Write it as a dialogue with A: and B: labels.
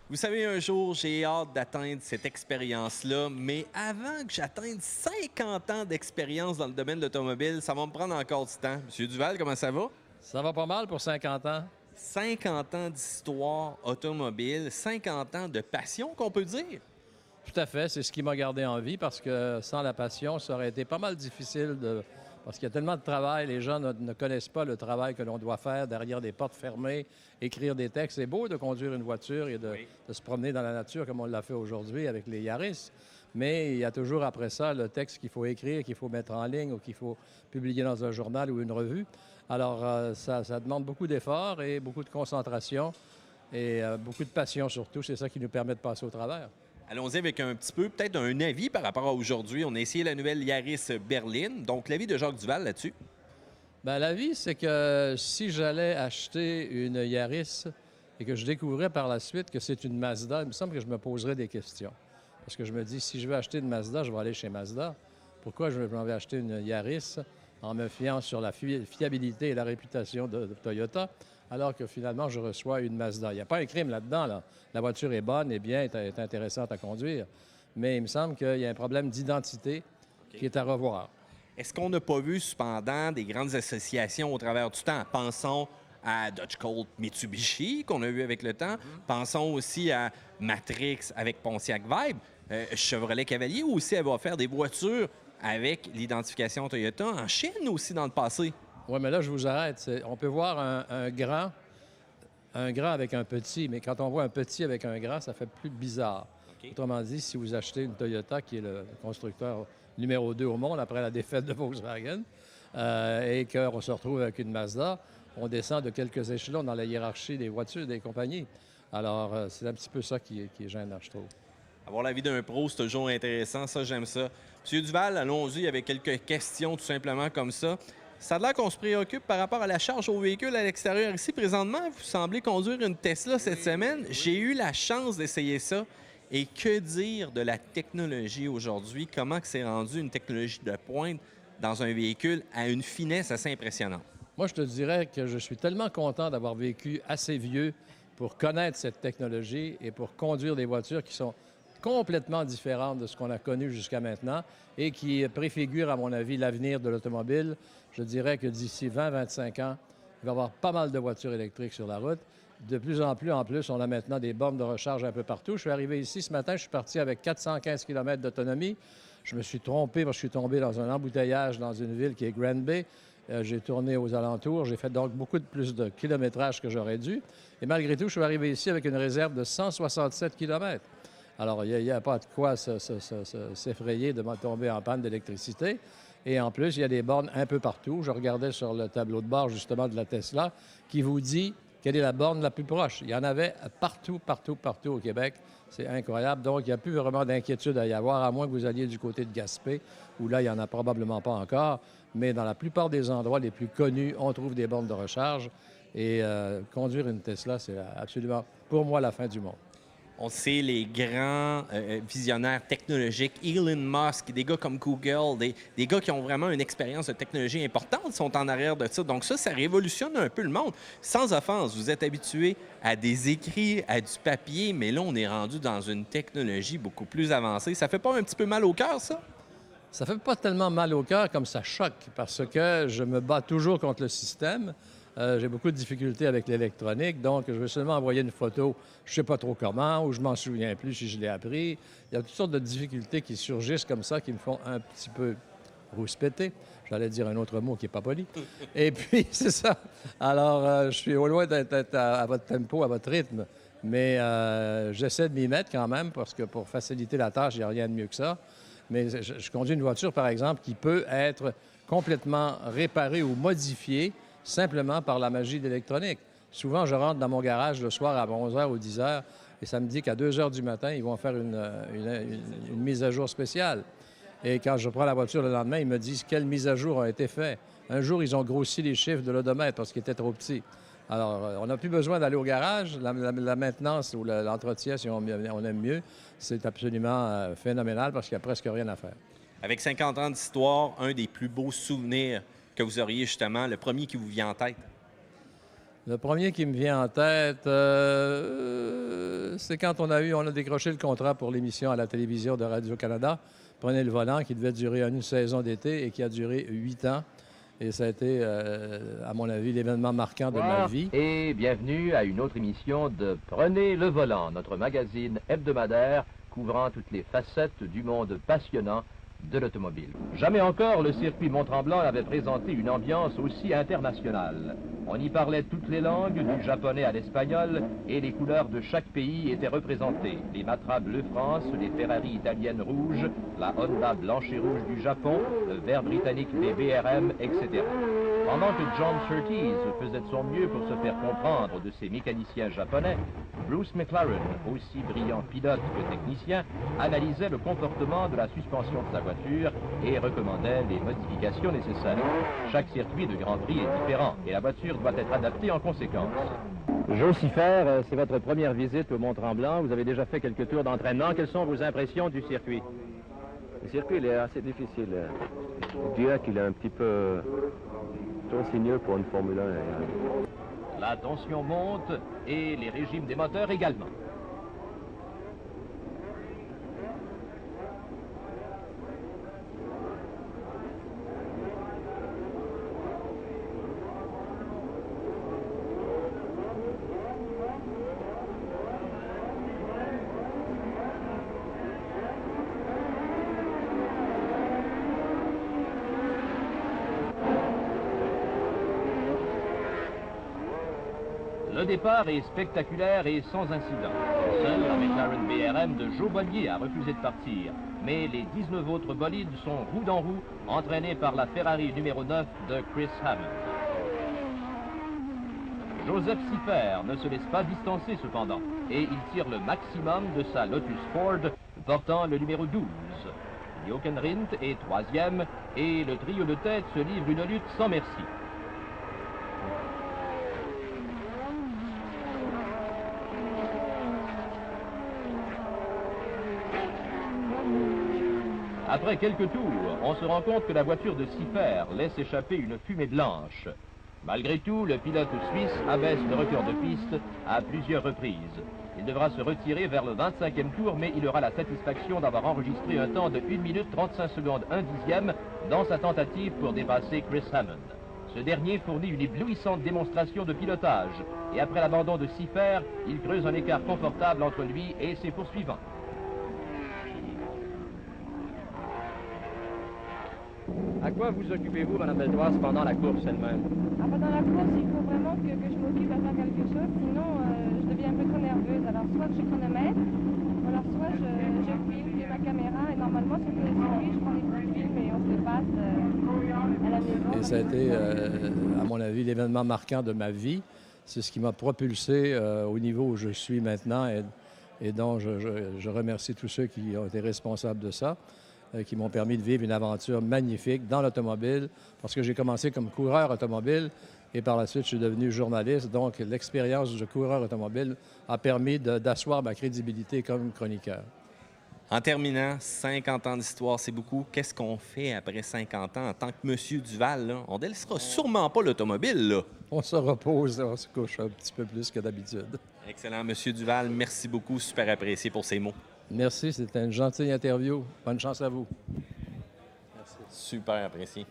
A: Vous savez, un jour, j'ai hâte d'atteindre cette expérience-là, mais avant que j'atteigne 50 ans d'expérience dans le domaine de l'automobile, ça va me prendre encore du temps. Monsieur Duval, comment ça va?
B: Ça va pas mal pour 50 ans.
A: 50 ans d'histoire automobile, 50 ans de passion qu'on peut dire.
B: Tout à fait, c'est ce qui m'a gardé en vie parce que sans la passion, ça aurait été pas mal difficile parce qu'il y a tellement de travail, les gens ne connaissent pas le travail que l'on doit faire derrière des portes fermées, écrire des textes. C'est beau de conduire une voiture et
A: Oui.
B: de se promener dans la nature comme on l'a fait aujourd'hui avec les Yaris, mais il y a toujours après ça le texte qu'il faut écrire, qu'il faut mettre en ligne ou qu'il faut publier dans un journal ou une revue. Alors, ça demande beaucoup d'efforts et beaucoup de concentration et beaucoup de passion surtout. C'est ça qui nous permet de passer au travers.
A: Allons-y avec un petit peu, peut-être un avis par rapport à aujourd'hui. On a essayé la nouvelle Yaris berline. Donc, l'avis de Jacques Duval là-dessus.
B: Bien, la vie, c'est que si j'allais acheter une Yaris et que je découvrais par la suite que c'est une Mazda, il me semble que je me poserais des questions. Parce que je me dis, si je veux acheter une Mazda, je vais aller chez Mazda. Pourquoi je m'en vais acheter une Yaris en me fiant sur la fiabilité et la réputation de Toyota, alors que finalement, je reçois une Mazda? Il n'y a pas un crime là-dedans. Là. La voiture est bonne, est bien, est intéressante à conduire. Mais il me semble qu'il y a un problème d'identité qui est à revoir.
A: Est-ce qu'on n'a pas vu cependant des grandes associations au travers du temps? Pensons à Dodge Colt Mitsubishi qu'on a vu avec le temps. Pensons aussi à Matrix avec Pontiac Vibe. Chevrolet Cavalier aussi, elle va faire des voitures avec l'identification Toyota en Chine aussi dans le passé.
B: Oui, mais là, je vous arrête. On peut voir un grand avec un petit, mais quand on voit un petit avec un grand, ça fait plus bizarre.
A: OK.
B: Autrement dit, si vous achetez une Toyota, qui est le constructeur numéro 2 au monde après la défaite de Volkswagen, et qu'on se retrouve avec une Mazda, on descend de quelques échelons dans la hiérarchie des voitures, des compagnies. Alors, c'est un petit peu ça qui est gênant, je trouve.
A: Avoir l'avis d'un pro, c'est toujours intéressant. Ça, j'aime ça. Monsieur Duval, allons-y avec quelques questions tout simplement comme ça. Ça a l'air qu'on se préoccupe par rapport à la charge au véhicule à l'extérieur. Ici, présentement, vous semblez conduire une Tesla cette semaine. J'ai eu la chance d'essayer ça. Et que dire de la technologie aujourd'hui? Comment que c'est rendu une technologie de pointe dans un véhicule à une finesse assez impressionnante?
B: Moi, je te dirais que je suis tellement content d'avoir vécu assez vieux pour connaître cette technologie et pour conduire des voitures qui sont complètement différentes de ce qu'on a connu jusqu'à maintenant et qui préfigurent, à mon avis, l'avenir de l'automobile. Je dirais que d'ici 20-25 ans, il va y avoir pas mal de voitures électriques sur la route. De plus, en plus, on a maintenant des bornes de recharge un peu partout. Je suis arrivé ici ce matin, je suis parti avec 415 km d'autonomie. Je me suis trompé parce que je suis tombé dans un embouteillage dans une ville qui est Grand Bay. J'ai tourné aux alentours. J'ai fait donc beaucoup de plus de kilométrage que j'aurais dû. Et malgré tout, je suis arrivé ici avec une réserve de 167 km. Alors, il n'y a pas de quoi s'effrayer de tomber en panne d'électricité. Et en plus, il y a des bornes un peu partout. Je regardais sur le tableau de bord, justement, de la Tesla, qui vous dit quelle est la borne la plus proche. Il y en avait partout, partout, partout au Québec. C'est incroyable. Donc, il n'y a plus vraiment d'inquiétude à y avoir, à moins que vous alliez du côté de Gaspé, où là, il n'y en a probablement pas encore. Mais dans la plupart des endroits les plus connus, on trouve des bornes de recharge. Et conduire une Tesla, c'est absolument, pour moi, la fin du monde.
A: On sait les grands visionnaires technologiques, Elon Musk, des gars comme Google, des gars qui ont vraiment une expérience de technologie importante, sont en arrière de ça. Donc ça révolutionne un peu le monde. Sans offense, vous êtes habitué à des écrits, à du papier, mais là, on est rendu dans une technologie beaucoup plus avancée. Ça fait pas un petit peu mal au cœur, ça?
B: Ça fait pas tellement mal au cœur comme ça choque, parce que je me bats toujours contre le système. J'ai beaucoup de difficultés avec l'électronique, donc je veux seulement envoyer une photo, je ne sais pas trop comment, ou je m'en souviens plus si je l'ai appris. Il y a toutes sortes de difficultés qui surgissent comme ça, qui me font un petit peu rouspéter. J'allais dire un autre mot qui n'est pas poli. Et puis, c'est ça. Alors, je suis au loin d'être à votre tempo, à votre rythme, mais j'essaie de m'y mettre quand même, parce que pour faciliter la tâche, il n'y a rien de mieux que ça. Mais je conduis une voiture, par exemple, qui peut être complètement réparée ou modifiée simplement par la magie de l'électronique. Souvent, je rentre dans mon garage le soir à 11h ou 10h et ça me dit qu'à 2h du matin, ils vont faire une mise à jour spéciale. Et quand je prends la voiture le lendemain, ils me disent quelle mise à jour a été faite. Un jour, ils ont grossi les chiffres de l'odomètre parce qu'ils étaient trop petits. Alors, on n'a plus besoin d'aller au garage. La maintenance ou l'entretien, si on aime mieux, c'est absolument phénoménal parce qu'il n'y a presque rien à faire.
A: Avec 50 ans d'histoire, un des plus beaux souvenirs que vous auriez justement, le premier qui vous vient en tête?
B: Le premier qui me vient en tête, c'est quand on a décroché le contrat pour l'émission à la télévision de Radio-Canada, Prenez le volant, qui devait durer une saison d'été et qui a duré 8 ans. Et ça a été, à mon avis, l'événement marquant de ma vie.
C: Et bienvenue à une autre émission de Prenez le volant, notre magazine hebdomadaire couvrant toutes les facettes du monde passionnant de l'automobile. Jamais encore le circuit Mont-Tremblant n'avait présenté une ambiance aussi internationale. On y parlait toutes les langues, du japonais à l'espagnol, et les couleurs de chaque pays étaient représentées. Les Matra bleu France, les Ferrari italiennes rouges, la Honda blanche et rouge du Japon, le vert britannique des BRM, etc. Pendant que John Surtees faisait de son mieux pour se faire comprendre de ses mécaniciens japonais, Bruce McLaren, aussi brillant pilote que technicien, analysait le comportement de la suspension de sa voiture et recommandait les modifications nécessaires. Chaque circuit de Grand Prix est différent et la voiture doit être adaptée en conséquence. Joe Siffert, c'est votre première visite au Mont-Tremblant. Vous avez déjà fait quelques tours d'entraînement. Quelles sont vos impressions du circuit?
D: Le circuit il est assez difficile. Je dirais qu'il est un petit peu trop sinueux pour une Formule 1.
C: La tension monte et les régimes des moteurs également. Le départ est spectaculaire et sans incident. Seul la McLaren BRM de Joe Bollier a refusé de partir. Mais les 19 autres bolides sont roue dans roue, entraînés par la Ferrari numéro 9 de Chris Hammond. Joseph Siffert ne se laisse pas distancer cependant, et il tire le maximum de sa Lotus Ford, portant le numéro 12. Jochen Rindt est troisième, et le trio de tête se livre une lutte sans merci. Après quelques tours, on se rend compte que la voiture de Siffert laisse échapper une fumée blanche. Malgré tout, le pilote suisse abaisse le record de piste à plusieurs reprises. Il devra se retirer vers le 25e tour, mais il aura la satisfaction d'avoir enregistré un temps de 1 minute 35 secondes 1 dixième dans sa tentative pour dépasser Chris Hammond. Ce dernier fournit une éblouissante démonstration de pilotage. Et après l'abandon de Siffert, il creuse un écart confortable entre lui et ses poursuivants. À quoi vous occupez-vous, Mme Beltoise, pendant la course elle-même?
E: Pendant la course, il faut vraiment que je m'occupe à faire quelque chose, sinon je deviens un peu trop nerveuse. Alors soit je chronomètre, alors soit je filme, j'ai ma caméra, et normalement sur le circuit, je prends des petits films et on se les passe à la maison.
B: Et ça a été, à mon avis, l'événement marquant de ma vie. C'est ce qui m'a propulsé au niveau où je suis maintenant et dont je remercie tous ceux qui ont été responsables de ça, qui m'ont permis de vivre une aventure magnifique dans l'automobile, parce que j'ai commencé comme coureur automobile et par la suite, je suis devenu journaliste. Donc, l'expérience de coureur automobile a permis d'asseoir ma crédibilité comme chroniqueur.
A: En terminant, 50 ans d'histoire, c'est beaucoup. Qu'est-ce qu'on fait après 50 ans en tant que Monsieur Duval, là? On ne délaissera sûrement pas l'automobile, là.
B: On se repose, on se couche un petit peu plus que d'habitude.
A: Excellent, Monsieur Duval. Merci beaucoup. Super apprécié pour ces mots.
B: Merci, c'était une gentille interview. Bonne chance à vous.
A: Merci. Super apprécié.